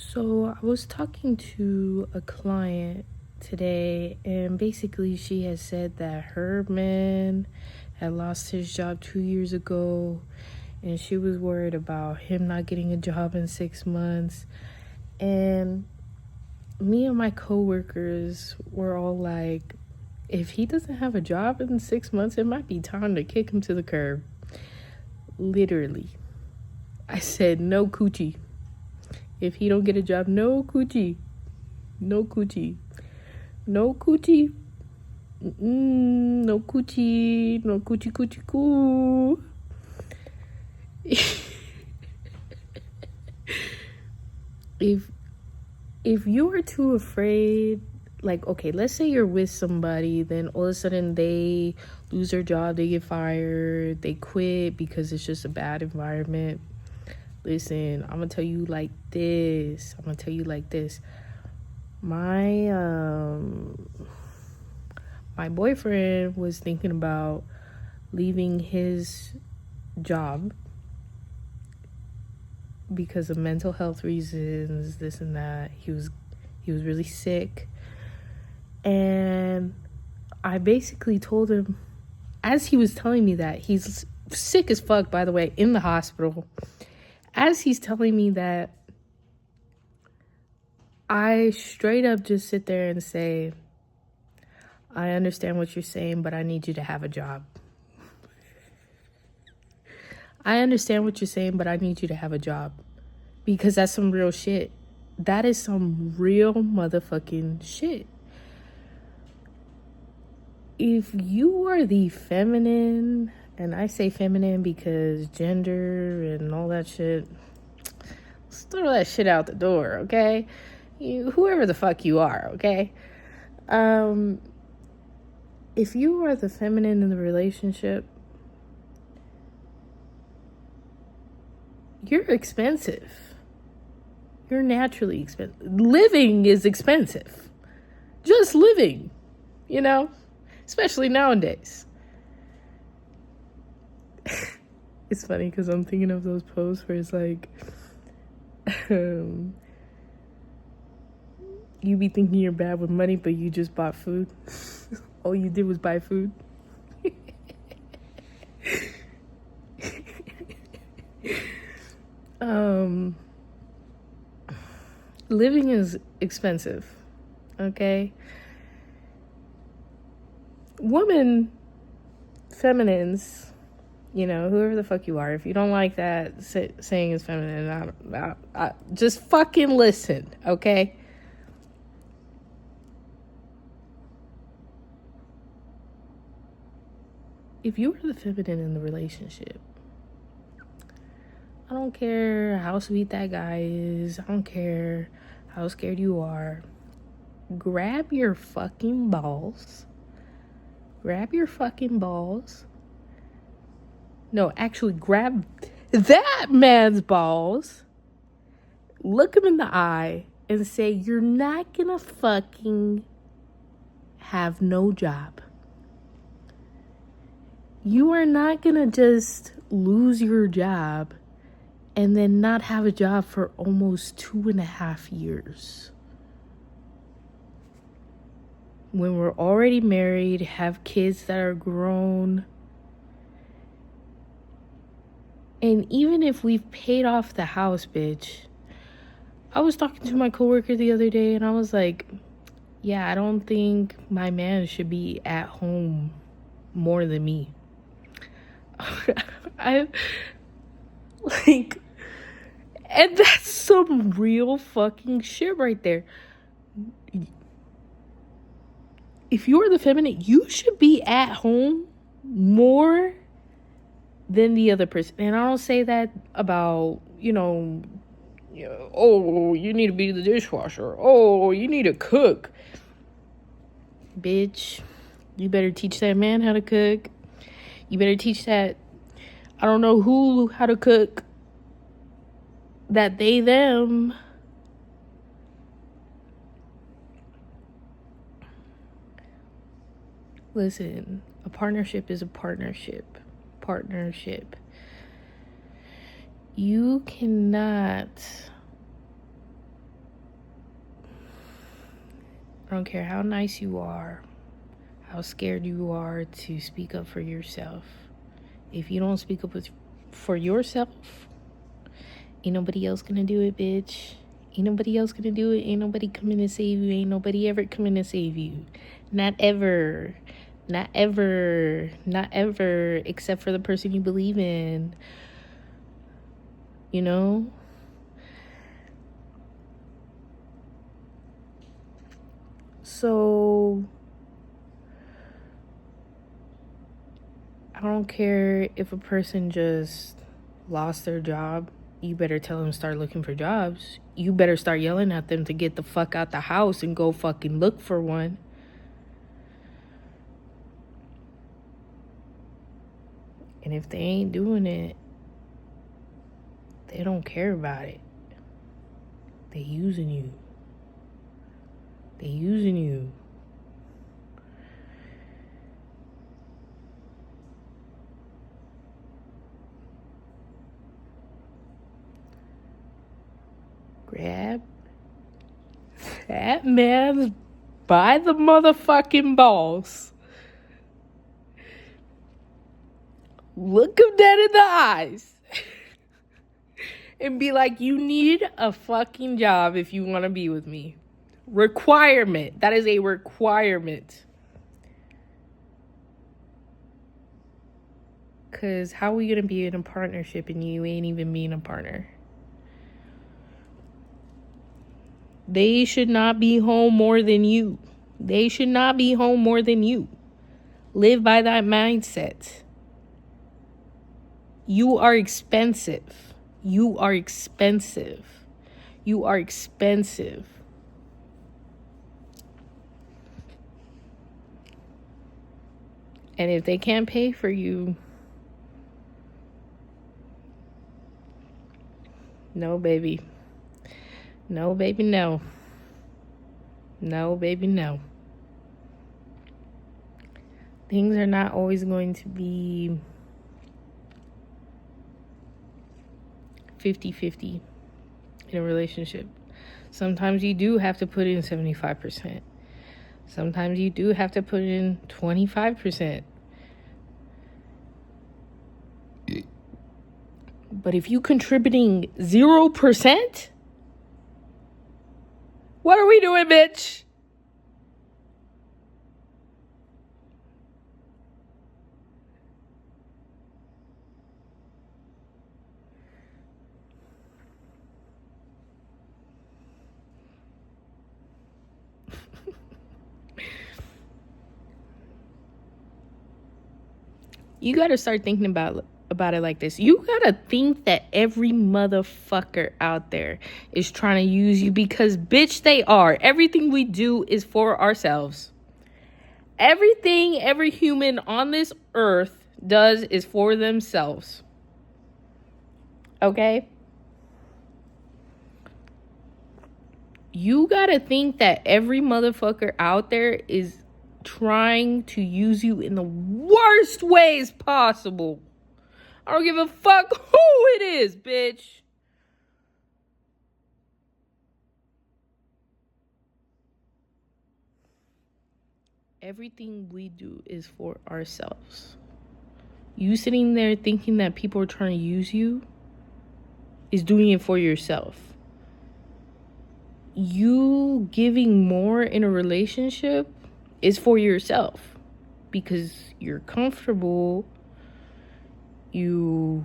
So I was talking to a client today, and basically she had said that her man had lost his job 2 years ago, and she was worried about him not getting a job in 6 months. And me and my coworkers were all like, if he doesn't have a job in 6 months, it might be time to kick him to the curb. Literally. I said, no coochie. If he don't get a job, no coochie. No coochie. No coochie. No coochie. No coochie coochie coo. if you are too afraid, like, okay, let's say you're with somebody, then all of a sudden they lose their job, they get fired, they quit because it's just a bad environment. Listen, I'm gonna tell you like this. My boyfriend was thinking about leaving his job because of mental health reasons, this and that. He was really sick. And I basically told him, as he was telling me that, he's sick as fuck, by the way, in the hospital. As he's telling me that, I straight up just sit there and say, I understand what you're saying, but I need you to have a job. I understand what you're saying, but I need you to have a job. Because that's some real shit. That is some real motherfucking shit. If you are the feminine, and I say feminine because gender and all that shit, let's throw that shit out the door, okay? Whoever the fuck you are, okay? If you are the feminine in the relationship, you're expensive. You're naturally expensive. Living is expensive. Just living, especially nowadays. It's funny because I'm thinking of those posts where it's like, you be thinking you're bad with money, but you just bought food. All you did was buy food. Living is expensive, okay? Women, feminines, whoever the fuck you are, if you don't like that saying is feminine, I just fucking listen, okay? If you are the feminine in the relationship, I don't care how sweet that guy is. I don't care how scared you are. Grab your fucking balls. No, actually, grab that man's balls. Look him in the eye and say, you're not gonna fucking have no job. You are not gonna just lose your job and then not have a job for almost 2.5 years. When we're already married, have kids that are grown. And even if we've paid off the house, bitch. I was talking to my coworker the other day and I was like, yeah, I don't think my man should be at home more than me. And that's some real fucking shit right there. If you're the feminine, you should be at home more than the other person. And I don't say that about, oh, you need to be the dishwasher. Oh, you need to cook. Bitch, you better teach that man how to cook. You better teach that, I don't know who, how to cook. That they, them. Listen, a partnership is a partnership. You cannot I don't care how nice you are, how scared you are to speak up for yourself. If you don't speak up for yourself, ain't nobody else gonna do it, bitch. Ain't nobody else gonna do it. Ain't nobody coming to save you. Ain't nobody ever coming to save you. Not ever. Not ever. Not ever. Except for the person you believe in. You know? So I don't care if a person just lost their job. You better tell them start looking for jobs. You better start yelling at them to get the fuck out the house and go fucking look for one. And if they ain't doing it, they don't care about it. They using you. They using you. Grab that man by the motherfucking balls. Look him dead in the eyes. And be like, you need a fucking job if you want to be with me. Requirement. That is a requirement. Because how are we going to be in a partnership and you ain't even being a partner? They should not be home more than you. They should not be home more than you. Live by that mindset. You are expensive. You are expensive. You are expensive. And if they can't pay for you, no, baby. No, baby, no. No, baby, no. Things are not always going to be 50-50 in a relationship. Sometimes you do have to put in 75%. Sometimes you do have to put in 25%. But if you contributing 0%, what are we doing, bitch? You got to start thinking about it like this. You got to think that every motherfucker out there is trying to use you because, bitch, they are. Everything we do is for ourselves. Everything every human on this earth does is for themselves. Okay? You got to think that every motherfucker out there is trying to use you in the worst ways possible. I don't give a fuck who it is, bitch. Everything we do is for ourselves. You sitting there thinking that people are trying to use you is doing it for yourself. You giving more in a relationship is for yourself because you're comfortable. You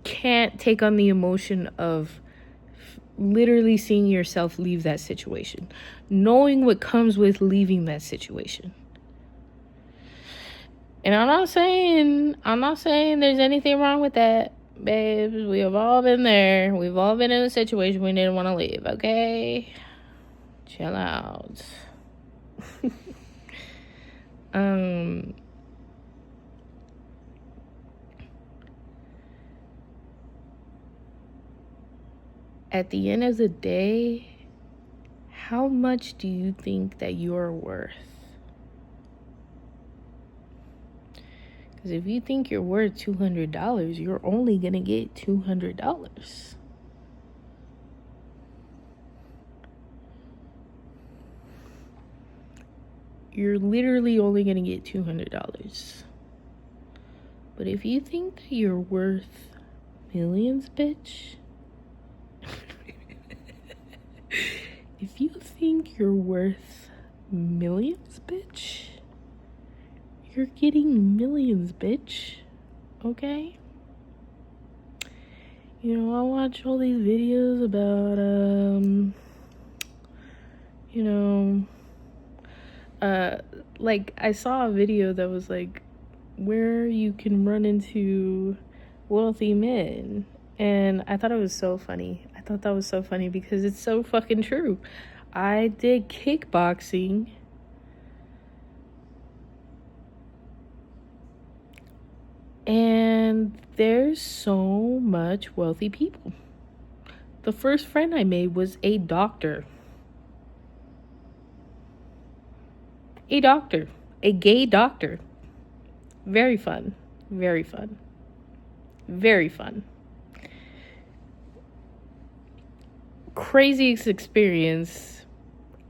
can't take on the emotion of literally seeing yourself leave that situation, knowing what comes with leaving that situation. And I'm not saying there's anything wrong with that, babes. We have all been there. We've all been in a situation we didn't want to leave, okay? Chill out. At the end of the day, how much do you think that you're worth? Because if you think you're worth $200, you're only going to get $200. You're literally only going to get $200. But if you think that you're worth millions, bitch, if you think you're worth millions, bitch, you're getting millions, bitch. Okay? You know, I watch all these videos about, like, I saw a video that was like, where you can run into wealthy men. And I thought it was so funny. I thought that was so funny because it's so fucking true. I did kickboxing. And there's so much wealthy people. The first friend I made was a doctor. A doctor. A gay doctor. Very fun. Very fun. Very fun. Craziest experience.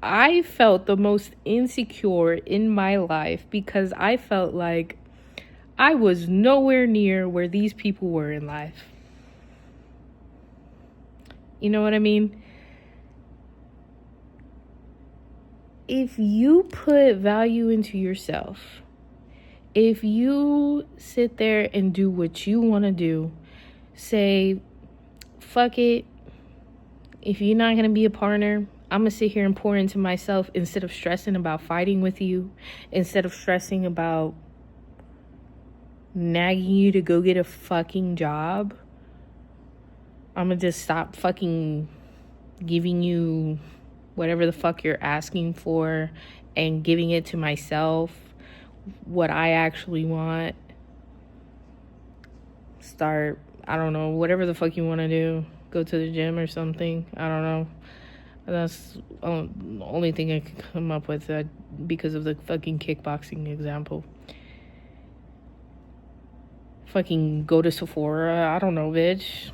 I felt the most insecure in my life because I felt like I was nowhere near where these people were in life. You know what I mean? If you put value into yourself, if you sit there and do what you want to do, say, fuck it, if you're not going to be a partner, I'm going to sit here and pour into myself instead of stressing about fighting with you, instead of stressing about nagging you to go get a fucking job. I'm going to just stop fucking giving you whatever the fuck you're asking for and giving it to myself, what I actually want. Start, I don't know, whatever the fuck you want to do. Go to the gym or something. I don't know. That's the only thing I could come up with because of the fucking kickboxing example. Fucking go to Sephora. I don't know, bitch.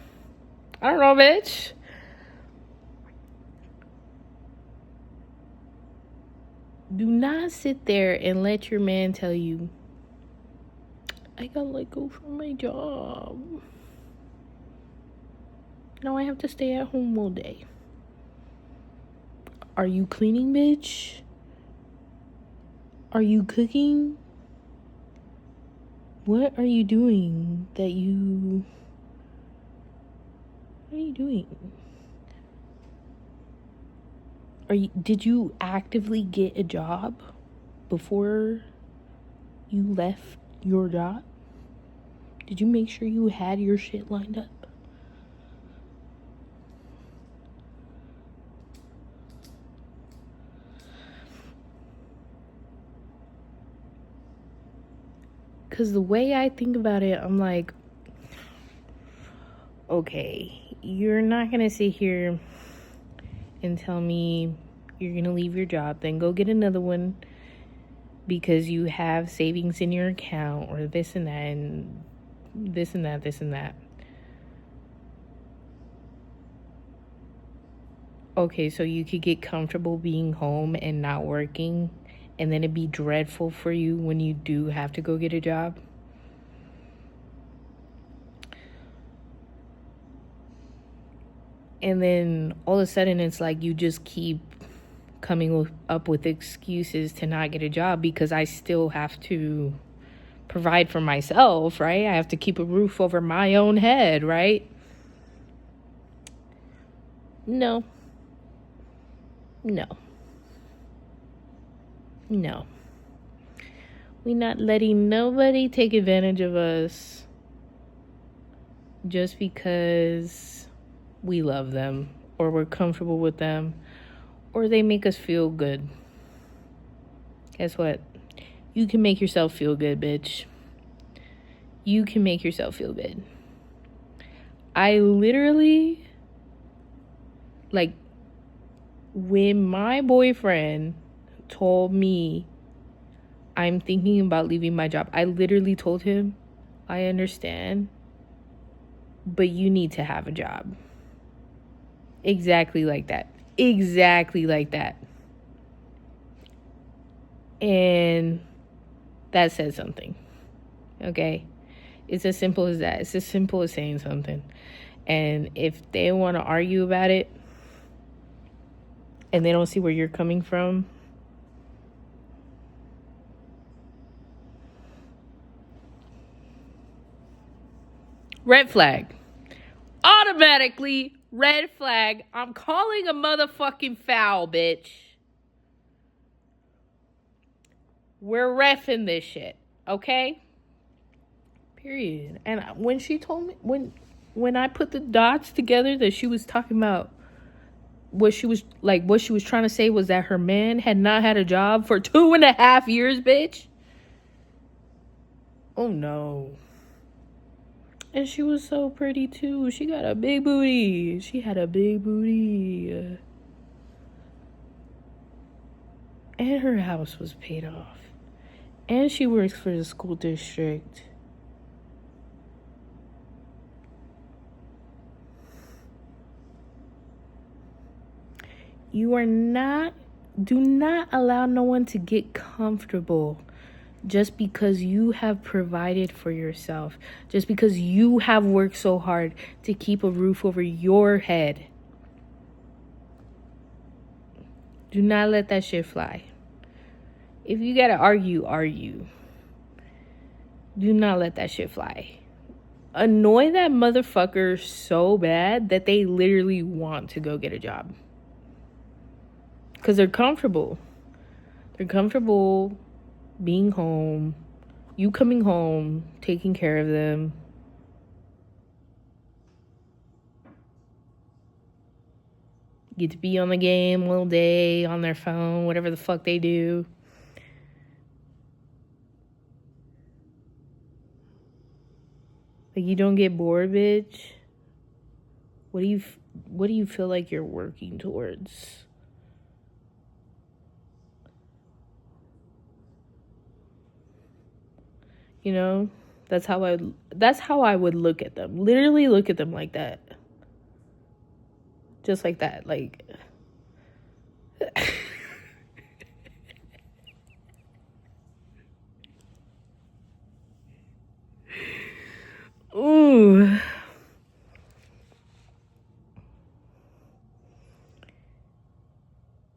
Do not sit there and let your man tell you, I got let go from my job. Now I have to stay at home all day. Are you cleaning, bitch? Are you cooking? What are you doing What are you doing? Did you actively get a job before you left your job? Did you make sure you had your shit lined up? Because the way I think about it, I'm like, okay, you're not going to sit here and tell me you're going to leave your job, then go get another one because you have savings in your account or this and that and this and that. Okay, so you could get comfortable being home and not working, and then it'd be dreadful for you when you do have to go get a job. And then all of a sudden it's like you just keep coming up with excuses to not get a job because I still have to provide for myself, right? I have to keep a roof over my own head, right? No. We're not letting nobody take advantage of us just because we love them or we're comfortable with them or they make us feel good. Guess what? You can make yourself feel good, bitch. You can make yourself feel good. I literally, like, when my boyfriend told me I'm thinking about leaving my job. I literally told him, I understand, but you need to have a job. Exactly like that. Exactly like that. And that says something. Okay? It's as simple as that. It's as simple as saying something. And if they want to argue about it and they don't see where you're coming from, red flag. Automatically red flag. I'm calling a motherfucking foul, bitch. We're reffing this shit, okay? Period. And when she told me, when I put the dots together that she was talking about, what she was trying to say was that her man had not had a job for 2.5 years, bitch. Oh no. And she was so pretty too. She got a big booty. She had a big booty. And her house was paid off. And she works for the school district. Do not allow no one to get comfortable just because you have provided for yourself, just because you have worked so hard to keep a roof over your head. Do not let that shit fly. If you gotta argue. Do not let that shit fly. Annoy that motherfucker so bad that they literally want to go get a job. Because they're comfortable. They're comfortable being home, you coming home, taking care of them. Get to be on the game all day, on their phone, whatever the fuck they do. Like, you don't get bored, bitch. What do you feel like you're working towards? You know, that's how I would look at them. Literally look at them like that. Just like that. Like ooh.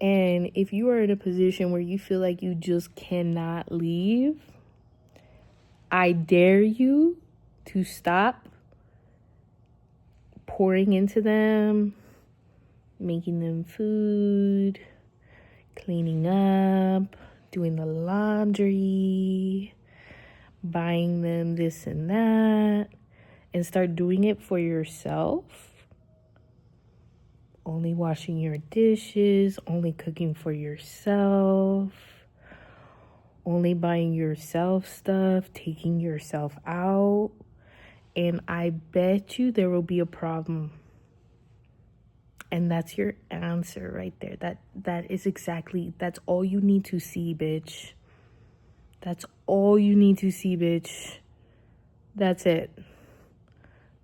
And if you are in a position where you feel like you just cannot leave, I dare you to stop pouring into them, making them food, cleaning up, doing the laundry, buying them this and that, and start doing it for yourself. Only washing your dishes, only cooking for yourself, only buying yourself stuff, taking yourself out. And I bet you there will be a problem. And that's your answer right there. That's all you need to see, bitch. That's all you need to see, bitch. That's it.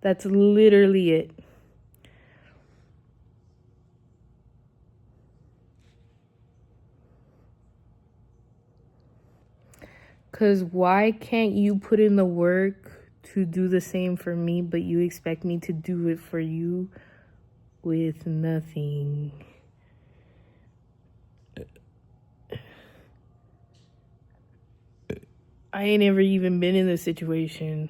That's literally it. Because why can't you put in the work to do the same for me, but you expect me to do it for you with nothing? I ain't ever even been in this situation.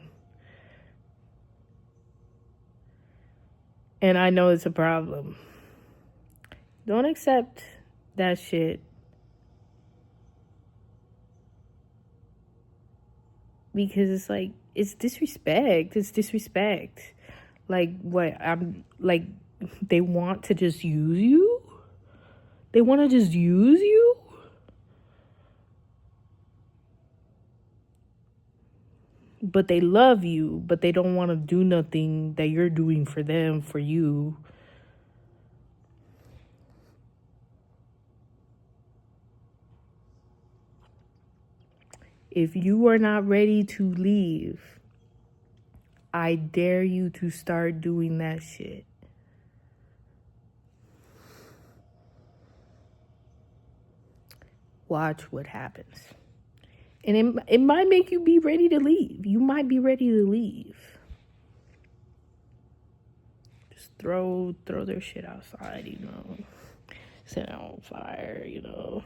And I know it's a problem. Don't accept that shit. Because it's like, it's disrespect. It's disrespect. Like, what? I'm like, they want to just use you? They want to just use you? But they love you, but they don't want to do nothing that you're doing for them, for you. If you are not ready to leave, I dare you to start doing that shit. Watch what happens. And it might make you be ready to leave. You might be ready to leave. Just throw their shit outside, you know. Set it on fire, you know.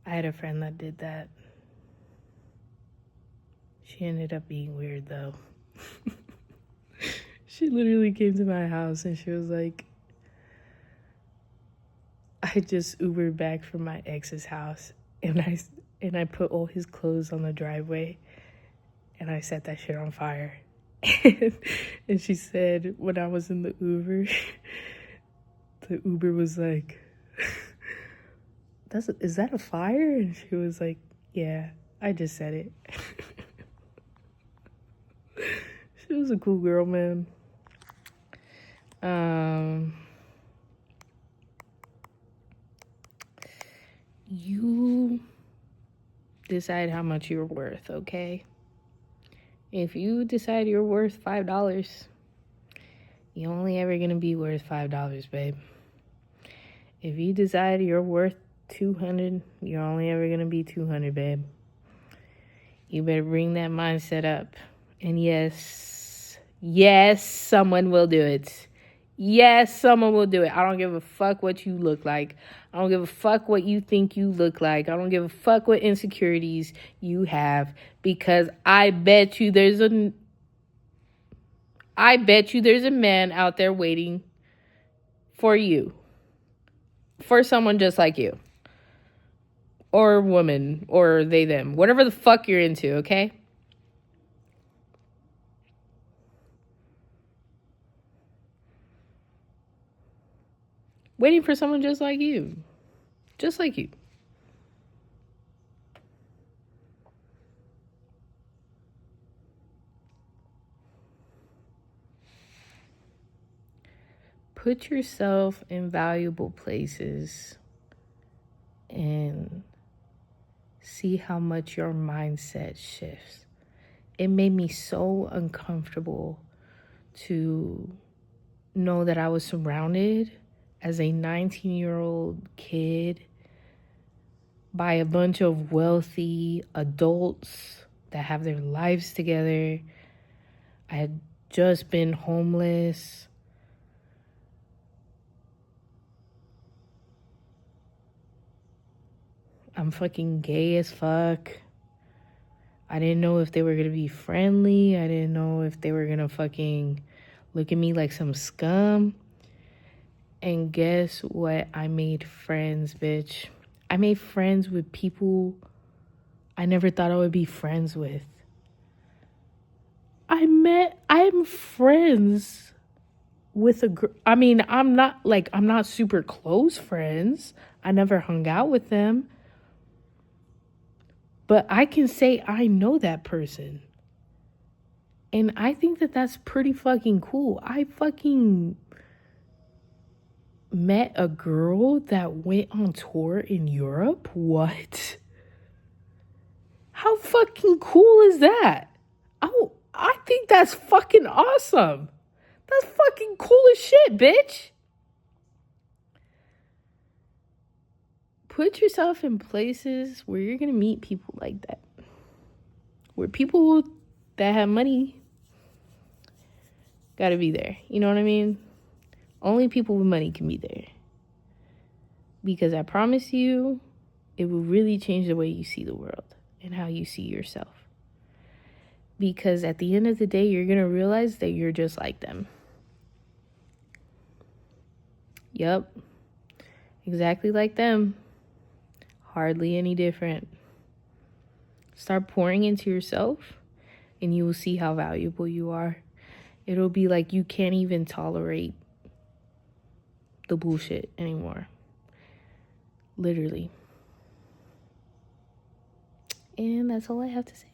I had a friend that did that. She ended up being weird, though. She literally came to my house and she was like, I just Ubered back from my ex's house and I put all his clothes on the driveway and I set that shit on fire. And she said when I was in the Uber, the Uber was like, is that a fire? And she was like, yeah, I just said it. She was a cool girl, man. You decide how much you're worth, okay? If you decide you're worth $5, you're only ever gonna be worth $5, babe. If you decide you're worth $200, you're only ever gonna be $200, babe. You better bring that mindset up. And yes, someone will do it. Yes, someone will do it. I don't give a fuck what you look like. I don't give a fuck what you think you look like. I don't give a fuck what insecurities you have, because I bet you there's a man out there waiting for you. For someone just like you. Or woman, or they, them. Whatever the fuck you're into, okay? Waiting for someone just like you. Just like you. Put yourself in valuable places and see how much your mindset shifts. It made me so uncomfortable to know that I was surrounded as a 19-year-old kid by a bunch of wealthy adults that have their lives together. I had just been homeless. I'm fucking gay as fuck. I didn't know if they were gonna be friendly. I didn't know if they were gonna fucking look at me like some scum. And guess what? I made friends, bitch. I made friends with people I never thought I would be friends with. I'm friends with a girl. I mean, I'm not super close friends. I never hung out with them. But I can say I know that person. And I think that that's pretty fucking cool. I fucking met a girl that went on tour in Europe. What? How fucking cool is that? Oh, I think that's fucking awesome. That's fucking cool as shit, bitch. Put yourself in places where you're gonna meet people like that. Where people that have money gotta be there. You know what I mean? Only people with money can be there. Because I promise you, it will really change the way you see the world and how you see yourself. Because at the end of the day, you're going to realize that you're just like them. Yep. Exactly like them. Hardly any different. Start pouring into yourself and you will see how valuable you are. It'll be like you can't even tolerate the bullshit anymore. Literally. And that's all I have to say.